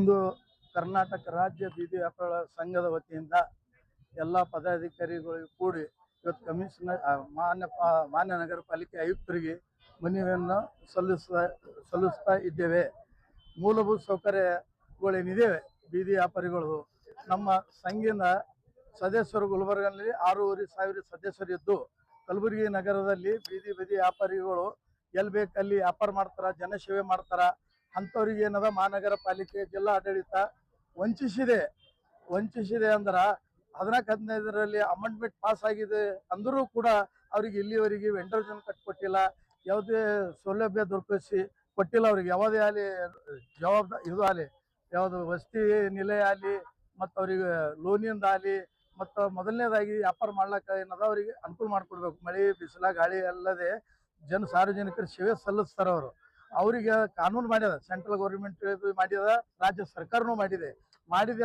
ಇಂದು ಕರ್ನಾಟಕ ರಾಜ್ಯ ಬೀದಿ ವ್ಯಾಪಾರಿಗಳ ಸಂಘದ ವತಿಯಿಂದ ಎಲ್ಲ ಪದಾಧಿಕಾರಿಗಳಿಗೂ ಕೂಡಿ ಇವತ್ತು ಕಮಿಷನರ್ ಮಾನ್ಯ ನಗರ ಪಾಲಿಕೆ ಆಯುಕ್ತರಿಗೆ ಮನವಿಯನ್ನು ಸಲ್ಲಿಸ್ತಾ ಇದ್ದೇವೆ. ಮೂಲಭೂತ ಸೌಕರ್ಯಗಳೇನಿದ್ದೇವೆ ಬೀದಿ ವ್ಯಾಪಾರಿಗಳು ನಮ್ಮ ಸಂಘದ ಸದಸ್ಯರು ಗುಲ್ಬರ್ಗನಲ್ಲಿ 6,500 ಸದಸ್ಯರಿದ್ದು ಕಲಬುರಗಿ ನಗರದಲ್ಲಿ ಬೀದಿ ವ್ಯಾಪಾರಿಗಳು ಎಲ್ಲಿ ಬೇಕಲ್ಲಿ ವ್ಯಾಪಾರ ಮಾಡ್ತಾರ, ಜನಸೇವೆ ಮಾಡ್ತಾರ. ಅಂಥವ್ರಿಗೆ ಏನದ ಮಹಾನಗರ ಪಾಲಿಕೆ ಜಿಲ್ಲಾ ಆಡಳಿತ ವಂಚಿಸಿದೆ ಅಂದ್ರೆ 14-15ರಲ್ಲಿ ಅಮೆಂಡ್ಮೆಂಟ್ ಪಾಸ್ ಆಗಿದೆ ಅಂದರೂ ಕೂಡ ಅವ್ರಿಗೆ ಇಲ್ಲಿವರೆಗೆ ವೆಂಡರ್ ಜೋನ್ ಕಟ್ಟಿಕೊಟ್ಟಿಲ್ಲ, ಯಾವುದೇ ಸೌಲಭ್ಯ ಕೊಟ್ಟಿಲ್ಲ. ಅವ್ರಿಗೆ ಯಾವುದೇ ಆಗಲಿ ಇದು ಆಗಲಿ ಯಾವುದು ವಸತಿ ನಿಲಯ ಆಗಲಿ ಮತ್ತು ಅವ್ರಿಗೆ ಲೋನಿಂದ ಆಗಲಿ ಮತ್ತು ಮೊದಲನೇದಾಗಿ ವ್ಯಾಪಾರ ಮಾಡ್ಲಿಕ್ಕೆ ಏನದ ಅವ್ರಿಗೆ ಅನುಕೂಲ ಮಾಡಿಕೊಡ್ಬೇಕು. ಮಳೆ ಬಿಸಿಲ ಗಾಳಿ ಅಲ್ಲದೆ ಸಾರ್ವಜನಿಕರ ಸೇವೆ ಸಲ್ಲಿಸ್ತಾರೆ. ಅವರಿಗೆ ಕಾನೂನು ಮಾಡ್ಯದ, ಸೆಂಟ್ರಲ್ ಗೌರ್ಮೆಂಟ್ ಮಾಡ್ಯದ, ರಾಜ್ಯ ಸರ್ಕಾರನೂ ಮಾಡಿದೆ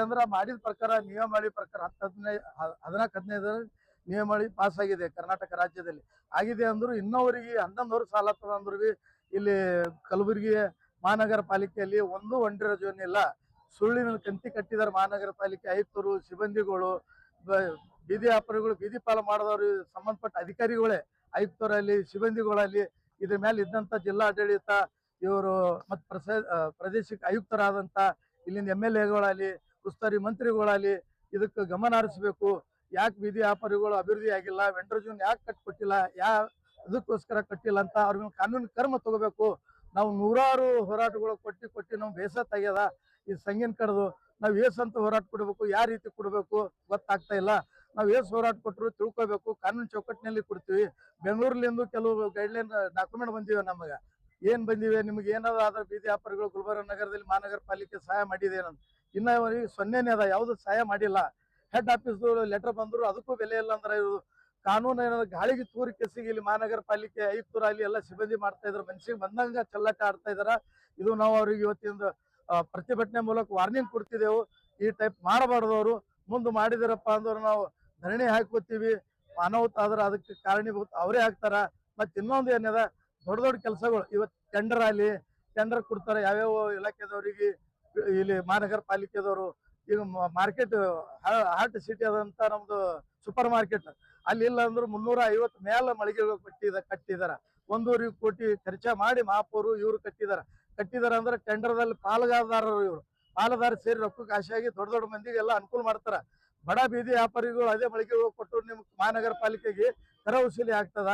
ಅಂದ್ರೆ ಮಾಡಿದ ಪ್ರಕಾರ ನಿಯಮಾವಳಿ ಪ್ರಕಾರ 14-15 ನಿಯಮಾವಳಿ ಪಾಸ್ ಆಗಿದೆ ಕರ್ನಾಟಕ ರಾಜ್ಯದಲ್ಲಿ. ಆಗಿದೆ ಅಂದ್ರು ಇನ್ನೊವರಿಗೆ 11 ವರ್ಷ ಸಾಲ ಅಂದ್ರು ಇಲ್ಲಿ ಕಲಬುರಗಿ ಮಹಾನಗರ ಪಾಲಿಕೆಯಲ್ಲಿ ಒಂದು ವೆಂಡರ್ ಜೋನ್ ಇಲ್ಲ. ಸುಳ್ಳಿನ ಕಂತಿ ಕಟ್ಟಿದಾರೆ ಮಹಾನಗರ ಪಾಲಿಕೆ ಆಯುಕ್ತರು, ಸಿಬ್ಬಂದಿಗಳು, ಬೀದಿ ವ್ಯಾಪಾರಿಗಳು, ಬೀದಿ ಪಾಲ ಮಾಡಿದವರು, ಸಂಬಂಧಪಟ್ಟ ಅಧಿಕಾರಿಗಳೇ, ಆಯುಕ್ತರಲ್ಲಿ, ಸಿಬ್ಬಂದಿಗಳಲ್ಲಿ, ಇದ್ರ ಮೇಲೆ ಇದ್ದಂತ ಜಿಲ್ಲಾ ಆಡಳಿತ ಇವರು ಮತ್ತು ಪ್ರಾದೇಶಿಕ ಆಯುಕ್ತರಾದಂತ ಇಲ್ಲಿಂದ MLAಗಳಾಗಲಿ, ಉಸ್ತುವಾರಿ ಮಂತ್ರಿಗಳಾಗಲಿ ಇದಕ್ಕೆ ಗಮನ ಹರಿಸಬೇಕು. ಯಾಕೆ ಬೀದಿ ವ್ಯಾಪಾರಿಗಳು ಅಭಿವೃದ್ಧಿ ಆಗಿಲ್ಲ, ವೆಂಡರ್ ಜೋನ್ ಯಾಕೆ ಕಟ್ಟಿಕೊಟ್ಟಿಲ್ಲ, ಅದಕ್ಕೋಸ್ಕರ ಕಟ್ಟಿಲ್ಲ ಅಂತ ಅವ್ರ ಮೇಲೆ ಕಾನೂನು ಕ್ರಮ ತಗೋಬೇಕು. ನಾವು ನೂರಾರು ಹೋರಾಟಗಳು ಕೊಟ್ಟು ನಾವು ಬೇಸತ್ತಾಗ್ಯದ. ಈ ಸಂಘಿನ ಕರೆದು ನಾವು ಏಸಂತ ಹೋರಾಟ ಕೊಡಬೇಕು, ಯಾವ ರೀತಿ ಕೊಡಬೇಕು ಗೊತ್ತಾಗ್ತಾ ಇಲ್ಲ. ನಾವು ಹೋರಾಟ ಕೊಟ್ಟರು ತಿಳ್ಕೊಬೇಕು, ಕಾನೂನು ಚೌಕಟ್ಟಿನಲ್ಲಿ ಕೊಡ್ತೀವಿ. ಬೆಂಗಳೂರಿನಿಂದ ಕೆಲವು ಗೈಡ್ಲೈನ್ ಡಾಕ್ಯುಮೆಂಟ್ ಬಂದಿವೆ. ನಮಗೆ ಏನ್ ಬಂದಿವೆ, ನಿಮ್ಗೆ ಏನಾದ್ರು ಆದ್ರೆ ಬೀದಿ ವ್ಯಾಪಾರಿಗಳು ಗುಲ್ಬರ್ಗ ನಗರದಲ್ಲಿ ಮಹಾನಗರ ಪಾಲಿಕೆ ಸಹಾಯ ಮಾಡಿದೆ ಅನ್ನೋದು ಇನ್ನವರಿಗೆ 0ನೇ ಅದ, ಯಾವ್ದು ಸಹಾಯ ಮಾಡಿಲ್ಲ. ಹೆಡ್ ಆಫೀಸ್ ಲೆಟರ್ ಬಂದ್ರು ಅದಕ್ಕೂ ಬೆಲೆ ಇಲ್ಲ ಅಂದ್ರೆ ಇವರು ಕಾನೂನು ಏನಾದ್ರು ಗಾಳಿಗೆ ತೂರಿ ಕೆಸಿಗೆ ಇಲ್ಲಿ ಮಹಾನಗರ ಪಾಲಿಕೆ ಆಯುಕ್ತರಾಗಲಿ ಎಲ್ಲ ಸಿಬ್ಬಂದಿ ಮಾಡ್ತಾ ಇದ್ರು, ಮನ್ಸಿಗೆ ಬಂದಂಗ ಚೆಲ್ಲಾಟ ಆಡ್ತಾ ಇದಾರ. ಇದು ನಾವು ಅವ್ರಿಗೆ ಇವತ್ತಿಂದ ಪ್ರತಿಭಟನೆ ಮೂಲಕ ವಾರ್ನಿಂಗ್ ಕೊಡ್ತಿದ್ದೆವು. ಈ ಟೈಪ್ ಮಾಡಬಾರ್ದವರು. ಮುಂದೆ ಮಾಡಿದಿರಪ್ಪ ಅಂದ್ರೆ ನಾವು ಧರಣಿ ಹಾಕೋತೀವಿ. ಅನಾಹುತ ಆದ್ರೆ ಅದಕ್ಕೆ ಕಾರಣೀಭೂತ ಅವರೇ ಆಗ್ತಾರ. ಮತ್ತೆ ಇನ್ನೊಂದು ಏನದ, ದೊಡ್ಡ ಕೆಲಸಗಳು ಇವತ್ತು ಟೆಂಡರ್ ಕೊಡ್ತಾರೆ ಯಾವ್ಯಾವ ಇಲಾಖೆದವರಿಗೆ. ಇಲ್ಲಿ ಮಹಾನಗರ ಪಾಲಿಕೆದವರು ಈಗ ಮಾರ್ಕೆಟ್ ಹಾರ್ಟ್ ಸಿಟಿ ಆದಂತ ನಮ್ದು ಸೂಪರ್ ಮಾರ್ಕೆಟ್ ಅಲ್ಲಿ ಇಲ್ಲ ಅಂದ್ರೆ 350 ಮೇಲೆ ಮಳಿಗೆಗಳು ಕಟ್ಟಿದಾರ. 1.5 ಕೋಟಿ ಖರ್ಚ ಮಾಡಿ ಮಹಾಪೌರು ಇವ್ರು ಕಟ್ಟಿದಾರ ಅಂದ್ರೆ ಟೆಂಡರ್ದಲ್ಲಿ ಪಾಲುದಾರ ಸೇರಿ ರೊಕ್ಕಕ್ಕೆ ಆಶೆಯಾಗಿ ದೊಡ್ಡ ಮಂದಿಗೆಲ್ಲ ಅನುಕೂಲ ಮಾಡ್ತಾರ. ಬಡ ಬೀದಿ ವ್ಯಾಪಾರಿಗಳು ಅದೇ ಮಳಿಗೆಗಳು ಕೊಟ್ಟು ನಿಮ್ ಮಹಾನಗರ ಪಾಲಿಕೆಗೆ ಕರ ವಸೂಲಿ ಆಗ್ತದ.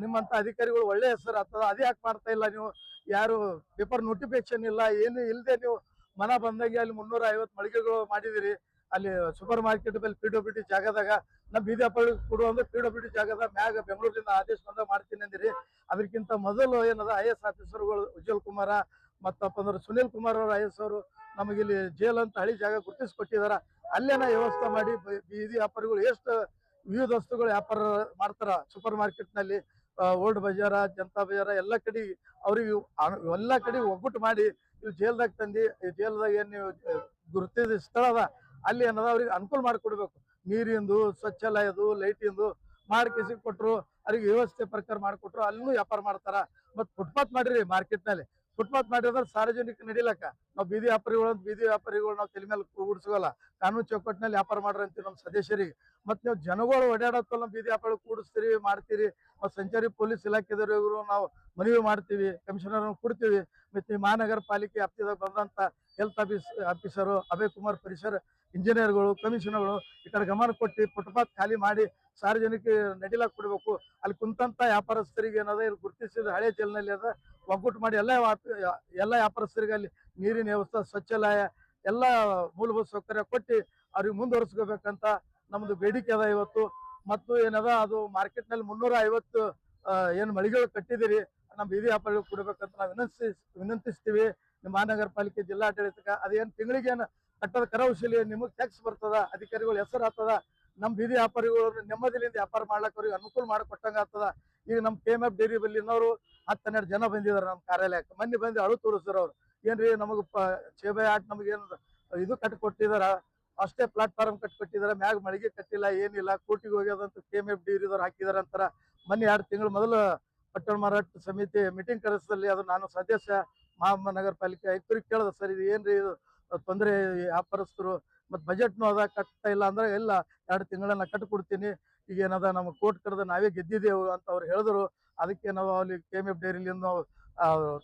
ನಿಮ್ಮಂತ ಅಧಿಕಾರಿಗಳು ಒಳ್ಳೆ ಹೆಸರು ಆಗ್ತದ. ಅದೇ ಯಾಕೆ ಮಾಡ್ತಾ ಇಲ್ಲ ನೀವು? ಯಾರು ಪೇಪರ್ ನೋಟಿಫಿಕೇಶನ್ ಇಲ್ಲ, ಏನು ಇಲ್ಲದೆ ನೀವು ಮನ ಬಂದಂಗೆ ಅಲ್ಲಿ 350 ಮಳಿಗೆಗಳು ಮಾಡಿದಿರಿ. ಅಲ್ಲಿ ಸೂಪರ್ ಮಾರ್ಕೆಟ್ ಮೇಲೆ PWD ಜಾಗದಾಗ ನಮ್ಮ ಬೀದಿ ವ್ಯಾಪಾರಿ ಕೊಡು ಅಂದ್ರೆ PWD ಜಾಗದ ಮ್ಯಾಗ ಬೆಂಗಳೂರಿನಿಂದ ಆದೇಶ ಬಂದಾಗ ಮಾಡ್ತೀನಿ ಅಂದಿರಿ. ಅದಕ್ಕಿಂತ ಮೊದಲು ಏನದ IAS ಆಫೀಸರ್ಗಳು ಉಜ್ವಲ್ ಕುಮಾರ ಮತ್ತಪ್ಪ ಅಂದ್ರೆ ಸುನಿಲ್ ಕುಮಾರ್ ಅವರು IAS ಅವರು ನಮಗಿಲ್ಲಿ ಜೈಲ್ ಅಂತ ಹಳಿ ಜಾಗ ಗುರುತಿಸ್ಕೊಟ್ಟಿದಾರ. ಅಲ್ಲೇನ ವ್ಯವಸ್ಥೆ ಮಾಡಿ ಬೀದಿ ವ್ಯಾಪಾರಿಗಳು ಎಷ್ಟು ವಿವಿಧ ವಸ್ತುಗಳು ವ್ಯಾಪಾರ ಮಾಡ್ತಾರ ಸೂಪರ್ ಮಾರ್ಕೆಟ್ ನಲ್ಲಿ. ಓಲ್ಡ್ ಬಜಾರ, ಜನತಾ ಬಜಾರ ಎಲ್ಲ ಕಡೆ ಅವ್ರಿಗೆ ಒಗ್ಗಟ್ಟು ಮಾಡಿ ಇಲ್ಲಿ ಜೈಲ್ದಾಗ ತಂದು ಈ ಜೈಲ್ದಾಗ ಏನ್ ನೀವು ಗುರುತಿಸಿದ ಸ್ಥಳ ಅದ ಅಲ್ಲಿ ಏನದ ಅವ್ರಿಗೆ ಅನುಕೂಲ ಮಾಡಿಕೊಡ್ಬೇಕು. ನೀರಿಂದು, ಸ್ವಚ್ಛಾಲಯದು, ಲೈಟಿಂದು ಮಾಡಿ ಕೊಟ್ರು. ಅವ್ರಿಗೆ ವ್ಯವಸ್ಥೆ ಪ್ರಕಾರ ಮಾಡಿಕೊಟ್ರು. ಅಲ್ಲೂ ವ್ಯಾಪಾರ ಮಾಡ್ತಾರ. ಮತ್ ಫುಟ್ಪಾತ್ ಮಾಡಿರಿ ಮಾರ್ಕೆಟ್ ನಲ್ಲಿ. ಫುಟ್ಪಾತ್ ಮಾಡಿದ್ರೆ ಸಾರ್ವಜನಿಕ ನಡಿಲಕ್ಕ ನಾವು ಬೀದಿ ವ್ಯಾಪಾರಿಗಳು ನಾವು ತಲೆ ಮೇಲೆ ಕೂಡಿಸೋಲ್ಲ. ಕಾನೂನು ಚೌಕಟ್ಟಿನಲ್ಲಿ ವ್ಯಾಪಾರ ಮಾಡ್ರಿ ಅಂತೀವಿ ನಮ್ಮ ಸದಸ್ಯರಿಗೆ. ಮತ್ ನೀವು ಜನಗಳು ಓಡಾಡತ್ತಲ್ಲ ನಮ್ಮ ಬೀದಿ ವ್ಯಾಪಾರ ಕೂಡಿಸ್ತೀರಿ ಮಾಡ್ತೀರಿ. ಮತ್ ಸಂಚಾರಿ ಪೊಲೀಸ್ ಇಲಾಖೆದವರು ನಾವು ಮನವಿ ಮಾಡ್ತೀವಿ, ಕಮಿಷನರ್ ಕೊಡ್ತೀವಿ. ಮತ್ತೆ ಮಹಾನಗರ ಪಾಲಿಕೆ ವ್ಯಾಪ್ತಿದಾಗ ಬಂದಂತ ಹೆಲ್ತ್ ಆಫೀಸರು, ಅಭಯ್ ಕುಮಾರ್ ಪರಿಸರ ಇಂಜಿನಿಯರ್ಗಳು, ಕಮಿಷನರ್ಗಳು ಈ ಕಡೆ ಗಮನ ಕೊಟ್ಟು ಫುಟ್ಪಾತ್ ಖಾಲಿ ಮಾಡಿ ಸಾರ್ವಜನಿಕ ನಡಿಲಾಕ್ ಕೊಡ್ಬೇಕು. ಅಲ್ಲಿ ಕುಂತಂತ ವ್ಯಾಪಾರಸ್ಥರಿಗೆ ಏನದ ಇಲ್ಲಿ ಗುರುತಿಸಿದ ಹಳೆ ಜೈಲಿನಲ್ಲಿ ಅದ ಒಗ್ಗಟ್ಟು ಮಾಡಿ ಎಲ್ಲ ವ್ಯಾಪಾರಸ್ಥರಿಗೆ ಅಲ್ಲಿ ನೀರಿನ ವ್ಯವಸ್ಥೆ, ಸ್ವಚ್ಛಾಲಯ ಎಲ್ಲ ಮೂಲಭೂತ ಸೌಕರ್ಯ ಕೊಟ್ಟು ಅವ್ರಿಗೆ ಮುಂದುವರಿಸ್ಕೋಬೇಕಂತ ನಮ್ದು ಬೇಡಿಕೆ ಅದ ಇವತ್ತು. ಮತ್ತು ಏನದ ಅದು ಮಾರ್ಕೆಟ್ ನಲ್ಲಿ 350 ಏನ್ ಮಳಿಗೆಗಳು ಕಟ್ಟಿದಿರಿ ನಮ್ಮ ಬೀದಿ ವ್ಯಾಪಾರಿಗಳು ಕೊಡ್ಬೇಕಂತ ನಾವು ವಿನಂತಿಸ್ತೀವಿ. ನಿಮ್ಮ ಮಹಾನಗರ ಪಾಲಿಕೆ ಜಿಲ್ಲಾಡಳಿತಕ್ಕೆ ಅದೇನ್ ತಿಂಗಳಿಗೆ ಏನು ಕಟ್ಟದ ಕರ ವಸೂಲಿ ನಿಮಗ್ ಟ್ಯಾಕ್ಸ್ ಬರ್ತದ, ಅಧಿಕಾರಿಗಳು ಹೆಸರು ಆಗ್ತದ. ನಮ್ಮ ಬೀದಿ ವ್ಯಾಪಾರಿಗಳು ನೆಮ್ಮದಿಲಿಂದ ವ್ಯಾಪಾರ ಮಾಡ್ಲಕ್ಕ ಅವ್ರಿಗೆ ಅನುಕೂಲ ಮಾಡಿಕೊಟ್ಟಂಗ ಆಗ್ತದ. ಈಗ ನಮ್ಮ KMF ಡೈರಿ ಬಲ್ಲಿನವರು 10-12 ಜನ ಬಂದಿದಾರೆ ನಮ್ಮ ಕಾರ್ಯಾಲಯಕ್ಕೆ. ಮೊನ್ನೆ ಬಂದು ಅಳು ತೋರಿಸ್ತಾರ ಅವ್ರು. ಏನ್ರಿ ನಮಗ್ ಚೇಬೆ ಆಟ ನಮಗೇನು ಇದು ಕಟ್ಟಿಕೊಟ್ಟಿದಾರ, ಅಷ್ಟೇ ಪ್ಲಾಟ್ಫಾರ್ಮ್ ಕಟ್ಟಿಕೊಟ್ಟಿದಾರ, ಮ್ಯಾಗ ಮಳಿಗೆ ಕಟ್ಟಿಲ್ಲ, ಏನಿಲ್ಲ. ಕೋರ್ಟಿಗೆ ಹೋಗ್ಯದಂತ KMF ಡೈರಿದವ್ರು ಹಾಕಿದಾರ ಅಂತಾರ. ಮೊನ್ನೆ 2 ತಿಂಗಳ ಮೊದಲು ಪಟ್ಟಣ ಮಾರಾಟ ಸಮಿತಿ ಮೀಟಿಂಗ್ ಕರೆಸಲ್ಲಿ ಅದು ನಾನು ಸದಸ್ಯ ಮಹಾನಗರ ಪಾಲಿಕೆ ಆಯುಕ್ತರಿಗೆ ಕೇಳ್ದೆ, ಸರ್ ಇದು ಏನ್ರಿ ಇದು ತೊಂದರೆ ವ್ಯಾಪಾರಸ್ಥರು ಮತ್ತು ಬಜೆಟ್ನು ಅದ ಕಟ್ತಾ ಇಲ್ಲ ಅಂದ್ರೆ ಇಲ್ಲ 2 ತಿಂಗಳನ್ನ ಕಟ್ಟಿಕೊಡ್ತೀನಿ, ಈಗ ಏನದ ನಮ್ಮ ಕೋರ್ಟ್ ಕರೆದ ನಾವೇ ಗೆದ್ದಿದ್ದೆವು ಅಂತ ಅವ್ರು ಹೇಳಿದ್ರು. ಅದಕ್ಕೆ ನಾವು ಅಲ್ಲಿ KMF ಡೈರಿಲಿಂದ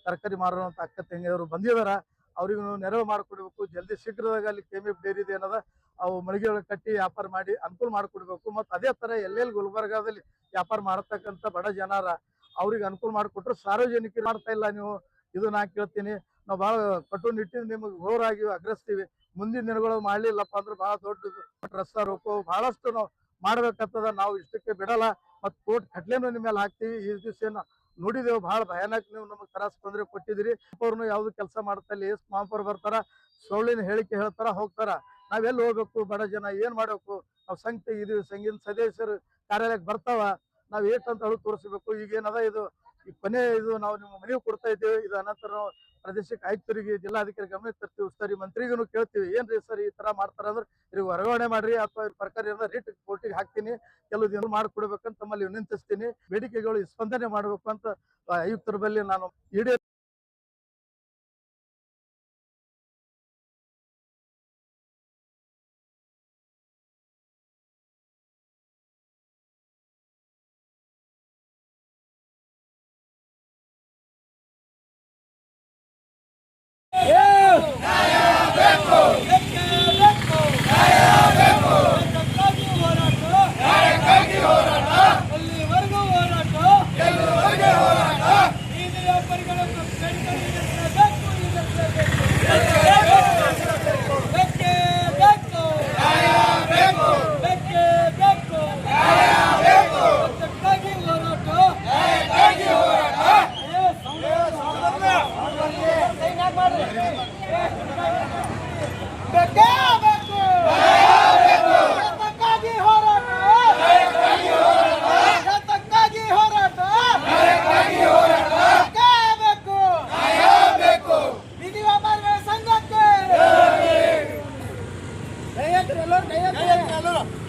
ತರಕಾರಿ ಮಾರುವಂಥ ಅಕ್ಕ ತಂಗಿಯವರು ಬಂದಿದಾರ, ಅವ್ರಿಗೂ ನೆರವು ಮಾಡಿಕೊಡ್ಬೇಕು. ಜಲ್ದಿ ಶೀಘ್ರದಾಗ ಅಲ್ಲಿ KMF ಡೈರಿದು ಏನದ ಅವು ಮಳಿಗೆಗಳು ಕಟ್ಟಿ ವ್ಯಾಪಾರ ಮಾಡಿ ಅನುಕೂಲ ಮಾಡಿಕೊಡ್ಬೇಕು. ಮತ್ತು ಅದೇ ಥರ ಎಲ್ಲೆಲ್ಲಿ ಗುಲ್ಬರ್ಗಾದಲ್ಲಿ ವ್ಯಾಪಾರ ಮಾಡತಕ್ಕಂಥ ಬಡ ಜನರ ಅವ್ರಿಗೆ ಅನುಕೂಲ ಮಾಡಿಕೊಟ್ರು. ಸಾರ್ವಜನಿಕರು ಮಾಡ್ತಾ ಇಲ್ಲ ನೀವು, ಇದು ನಾ ಕೇಳ್ತೀನಿ. ನಾವು ಭಾಳ ಕಟ್ಟುನಿಟ್ಟಿನ ನಿಮಗೆ ಘೋರಾಗಿ ಆಗ್ರಹಿಸ್ತೀವಿ. ಮುಂದಿನ ದಿನಗಳು ಮಾಡಲಿಲ್ಲಪ್ಪ ಅಂದ್ರೆ ಭಾಳ ದೊಡ್ಡ ರಸ್ತಾ ರೋಕೋ ಭಾಳಷ್ಟು ನಾವು ಮಾಡ್ಬೇಕಾಗ್ತದ. ನಾವು ಇಷ್ಟಕ್ಕೆ ಬಿಡಲ್ಲ ಮತ್ತು ಕೋರ್ಟ್ ಕಟ್ಲೇನು ನಿಮ್ಮ ಮೇಲೆ ಹಾಕ್ತೀವಿ. ಈ ದಿವಸ ನೋಡಿದೆವು, ಭಾಳ ಭಯಾನಕ ನೀವು ನಮಗೆ ತ್ರಾಸ ತೊಂದರೆ ಕೊಟ್ಟಿದ್ದೀರಿ. ಅವ್ರನ್ನು ಯಾವ್ದು ಕೆಲಸ ಮಾಡ್ತಾ ಇಲ್ಲ, ಎಷ್ಟು ಮಾಂಪರ್ ಬರ್ತಾರ, ಸುಳ್ಳಿನ ಹೇಳಿಕೆ ಹೇಳ್ತಾರ ಹೋಗ್ತಾರ. ನಾವೆಲ್ಲಿ ಹೋಗ್ಬೇಕು, ಬಡ ಜನ ಏನ್ ಮಾಡ್ಬೇಕು? ನಾವು ಸಂಘ ತೆಗಿದೀವಿ, ಸಂಘದ ಸದಸ್ಯರು ಕಾರ್ಯಾಲಯಕ್ಕೆ ಬರ್ತಾವ, ನಾವ್ ಏಟಂತ ಹೇಳಿ ತೋರಿಸ್ಬೇಕು. ಈಗೇನದ ಇದು ಈ ಕೊನೆ ಇದು ನಾವು ನಿಮ್ಮ ಮನೆಗೆ ಕೊಡ್ತಾ ಇದ್ದೇವೆ. ಇದು ಅನಂತರ ನಾವು ಪ್ರಾದೇಶಿಕ ಆಯುಕ್ತರಿಗೆ, ಜಿಲ್ಲಾಧಿಕಾರಿ ಗಮನ ತರ್ತೀವಿ, ಉಸ್ತುವಾರಿ ಮಂತ್ರಿಗೂ ಕೇಳ್ತೀವಿ. ಏನ್ರಿ ಸರ್ ಈ ತರ ಮಾಡ್ತಾರ ಅಂದ್ರೆ ಇವ್ರಿಗೆ ವರ್ಗಾವಣೆ ಮಾಡ್ರಿ ಅಥವಾ ಸರ್ಕಾರಿ ರಿಟ್ ಕೋರ್ಟಿಗೆ ಹಾಕ್ತೀನಿ, ಕೆಲವು ದಿನ ಮಾಡಿಕೊಡ್ಬೇಕಂತ ತಮ್ಮಲ್ಲಿ ವಿನಂತಿಸ್ತೀನಿ. ಬೇಡಿಕೆಗಳು ಸ್ಪಂದನೆ ಮಾಡ್ಬೇಕು ಅಂತ ಆಯುಕ್ತರ ಬಳಿ ನಾನು ಈಡೇ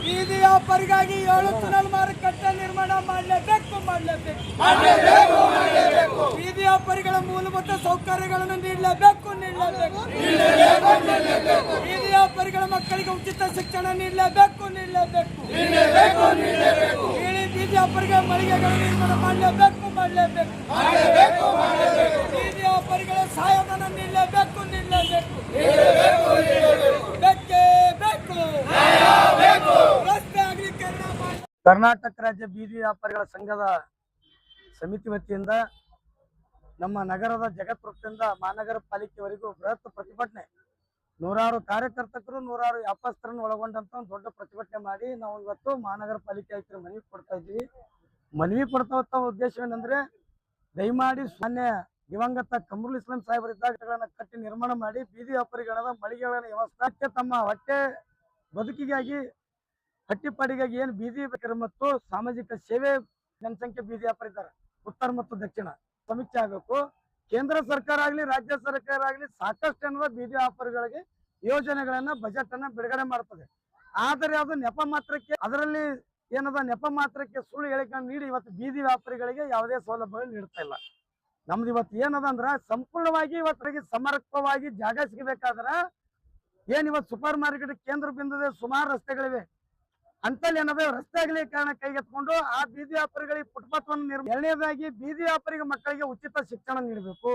ಬೀದಿ ವ್ಯಾಪಾರಿಗಾಗಿ 7 ತುಣಲ್ ಮಾರುಕಟ್ಟೆ ನಿರ್ಮಾಣ ಮಾಡಲೇಬೇಕು. ಬೀದಿ ವ್ಯಾಪಾರಿಗಳ ಮೂಲಭೂತ ಸೌಕರ್ಯಗಳನ್ನು ನೀಡಲೇಬೇಕು. ಬೀದಿ ವ್ಯಾಪಾರಿಗಳ ಮಕ್ಕಳಿಗೆ ಉಚಿತ ಶಿಕ್ಷಣ ನೀಡಲೇಬೇಕು. ಬೀದಿ ವ್ಯಾಪಾರಿಗಳ ಮಳಿಗೆಗಳ ನಿರ್ಮಾಣ ಮಾಡಲೇಬೇಕು. ಬೀದಿ ವ್ಯಾಪಾರಿಗಳ ಸಹಾಯಧನ ನೀಡಲೇಬೇಕು. ಕರ್ನಾಟಕ ರಾಜ್ಯ ಬೀದಿ ವ್ಯಾಪಾರಿಗಳ ಸಂಘದ ಸಮಿತಿ ವತಿಯಿಂದ ನಮ್ಮ ನಗರದ ಜಗತ್ ವೃತ್ತದಿಂದ ಮಹಾನಗರ ಪಾಲಿಕೆವರೆಗೂ ಬೃಹತ್ ಪ್ರತಿಭಟನೆ, 100 ಕಾರ್ಯಕರ್ತರು 100 ವ್ಯಾಪಾರಸ್ಥರನ್ನು ಒಳಗೊಂಡಂತ ಒಂದು ದೊಡ್ಡ ಪ್ರತಿಭಟನೆ ಮಾಡಿ ನಾವು ಇವತ್ತು ಮಹಾನಗರ ಪಾಲಿಕೆ ಆಯುಕ್ತರು ಮನವಿ ಕೊಡ್ತಾ ಇದ್ದೀವಿ. ಮನವಿ ಕೊಡ್ತಾ ಉದ್ದೇಶ ಏನಂದ್ರೆ, ದಯಮಾಡಿ ಮಾನ್ಯ ದಿವಂಗತ ಕಮರುಲ್ ಇಸ್ಲಾಂ ಸಾಹೇಬರಿದ್ದಾಗ ಕಟ್ಟಿ ನಿರ್ಮಾಣ ಮಾಡಿ ಬೀದಿ ವ್ಯಾಪಾರಿಗಳ ಮಳಿಗೆಗಳ ವ್ಯವಸ್ಥೆ ತಮ್ಮ ಹೊಟ್ಟೆ ಬದುಕಿಗಾಗಿ ಹಟ್ಟಿಪಾಡಿಗಾಗಿ ಏನು ಬೀದಿ ಮತ್ತು ಸಾಮಾಜಿಕ ಸೇವೆ ಜನಸಂಖ್ಯೆ ಬೀದಿ ವ್ಯಾಪಾರ ಇದ್ದಾರೆ ಉತ್ತರ ಮತ್ತು ದಕ್ಷಿಣ ಸಮೀಕ್ಷೆ ಆಗಬೇಕು. ಕೇಂದ್ರ ಸರ್ಕಾರ ಆಗ್ಲಿ ರಾಜ್ಯ ಸರ್ಕಾರ ಆಗ್ಲಿ ಸಾಕಷ್ಟು ಏನದ ಬೀದಿ ವ್ಯಾಪಾರಿಗಳಿಗೆ ಯೋಜನೆಗಳನ್ನ ಬಜೆಟ್ ಅನ್ನ ಬಿಡುಗಡೆ ಮಾಡ್ತದೆ. ಆದರೆ ಅದು ನೆಪ ಮಾತ್ರಕ್ಕೆ, ಅದರಲ್ಲಿ ಏನದ ನೆಪ ಮಾತ್ರಕ್ಕೆ ಸುಳ್ಳು ಹೇಳಿಕೆ ನೀಡಿ ಇವತ್ತು ಬೀದಿ ವ್ಯಾಪಾರಿಗಳಿಗೆ ಯಾವುದೇ ಸೌಲಭ್ಯಗಳು ನೀಡ್ತಾ ಇಲ್ಲ. ನಮ್ದು ಇವತ್ತು ಏನದ ಅಂದ್ರ ಸಂಪೂರ್ಣವಾಗಿ ಇವತ್ತಿಗೆ ಸಮರ್ಪಕವಾಗಿ ಜಾಗ ಸಿಗಬೇಕಾದ್ರ ಇವತ್ತು ಸೂಪರ್ ಮಾರ್ಕೆಟ್ ಕೇಂದ್ರ ಬಿಂದುದೆ ಸುಮಾರು ರಸ್ತೆಗಳಿವೆ. ಅಂತಲ್ಲಿ ಏನದ ರಸ್ತೆ ಆಗಲಿ ಕಾರಣ ಕೈಗೆತ್ಕೊಂಡು ಆ ಬೀದಿ ವ್ಯಾಪಾರಿಗಳಿಗೆ ಫುಟ್ಪಾತ್ವನ್ನು ಎರಡನೇದಾಗಿ ಬೀದಿ ವ್ಯಾಪಾರಿಗಳ ಮಕ್ಕಳಿಗೆ ಉಚಿತ ಶಿಕ್ಷಣ ನೀಡಬೇಕು.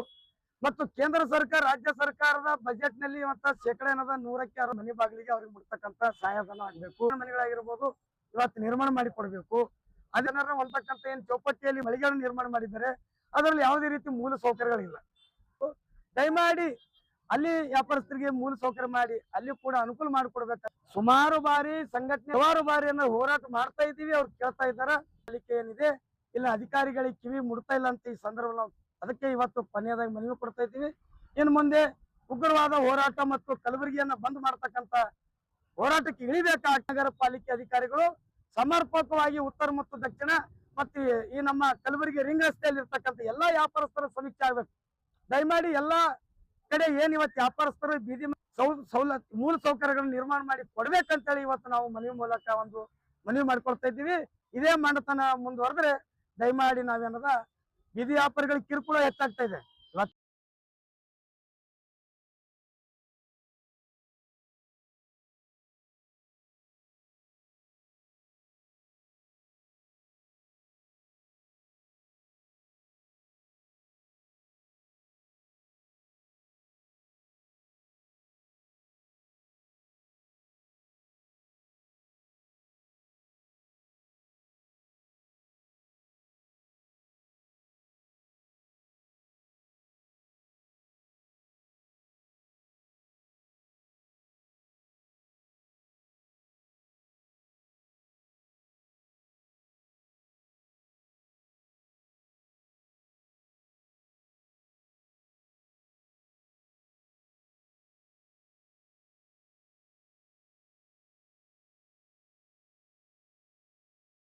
ಮತ್ತು ಕೇಂದ್ರ ಸರ್ಕಾರ ರಾಜ್ಯ ಸರ್ಕಾರದ ಬಜೆಟ್ ನಲ್ಲಿ ಇವತ್ತ ಶೇಕಡ ಏನದ 100ಕ್ಕೆ 6 ಮನೆ ಬಾಗಿಲಿಗೆ ಅವ್ರಿಗೆ ಮುಟ್ತಕ್ಕಂತ ಸಹಾಯಧನ ಆಗ್ಬೇಕು. ಮನೆಗಳಾಗಿರ್ಬೋದು ಇವತ್ತು ನಿರ್ಮಾಣ ಮಾಡಿ ಕೊಡ್ಬೇಕು. ಅದನ್ನ ಹೊಲ್ತಕ್ಕಂತ ಏನ್ ಚೌಪಟ್ಟಿಯಲ್ಲಿ ಮಳಿಗೆಗಳನ್ನು ನಿರ್ಮಾಣ ಮಾಡಿದ್ದಾರೆ, ಅದರಲ್ಲಿ ಯಾವುದೇ ರೀತಿ ಮೂಲ ಸೌಕರ್ಯಗಳಿಲ್ಲ. ದಯಮಾಡಿ ಅಲ್ಲಿ ವ್ಯಾಪಾರಸ್ಥರಿಗೆ ಮೂಲ ಸೌಕರ್ಯ ಮಾಡಿ ಅಲ್ಲಿ ಕೂಡ ಅನುಕೂಲ ಮಾಡಿಕೊಡ್ಬೇಕು. ಸುಮಾರು ಬಾರಿ ಸಂಘಟನೆ ಬಾರಿಯನ್ನು ಹೋರಾಟ ಮಾಡ್ತಾ ಇದ್ದೀವಿ, ಅವ್ರು ಕೇಳ್ತಾ ಇದ್ದಾರ. ಪಾಲಿಕೆ ಏನಿದೆ ಇಲ್ಲ ಅಧಿಕಾರಿಗಳಿಗೆ ಕಿವಿ ಮುಡ್ತಾ ಇಲ್ಲ ಅಂತ ಈ ಸಂದರ್ಭ ಅದಕ್ಕೆ ಇವತ್ತು ಕೊನೆಯದಾಗಿ ಮನವಿ ಕೊಡ್ತಾ ಇದ್ದೀವಿ. ಇನ್ನು ಮುಂದೆ ಉಗ್ರವಾದ ಹೋರಾಟ ಮತ್ತು ಕಲಬುರಗಿಯನ್ನ ಬಂದ್ ಮಾಡ್ತಕ್ಕಂತ ಹೋರಾಟಕ್ಕೆ ಇಳಿಬೇಕಾ ನಗರ ಪಾಲಿಕೆ ಅಧಿಕಾರಿಗಳು ಸಮರ್ಪಕವಾಗಿ ಉತ್ತರ ಮತ್ತು ದಕ್ಷಿಣ ಮತ್ತು ಈ ನಮ್ಮ ಕಲಬುರಗಿ ರಿಂಗ್ ರಸ್ತೆಯಲ್ಲಿ ಇರ್ತಕ್ಕಂಥ ಎಲ್ಲಾ ವ್ಯಾಪಾರಸ್ಥರ ಸಮೀಕ್ಷೆ ಆಗ್ಬೇಕು. ದಯಮಾಡಿ ಎಲ್ಲಾ ಕಡೆ ಇವತ್ತು ವ್ಯಾಪಾರಸ್ಥರು ಬೀದಿ ಸವಲತ್ತು ಮೂಲ ಸೌಕರ್ಯಗಳನ್ನು ನಿರ್ಮಾಣ ಮಾಡಿ ಕೊಡ್ಬೇಕಂತೇಳಿ ಇವತ್ತು ನಾವು ಮನವಿ ಮೂಲಕ ಒಂದು ಮನವಿ ಮಾಡ್ಕೊಳ್ತಾ ಇದ್ದೀವಿ. ಇದೇ ಮಾಡತನ ಮುಂದುವರೆದ್ರೆ ದಯಮಾಡಿ ನಾವೇನದ ಬೀದಿ ವ್ಯಾಪಾರಿಗಳಿಗೆ ಕಿರುಕುಳ ಹೆಚ್ಚಾಗ್ತಾ ಇದೆ.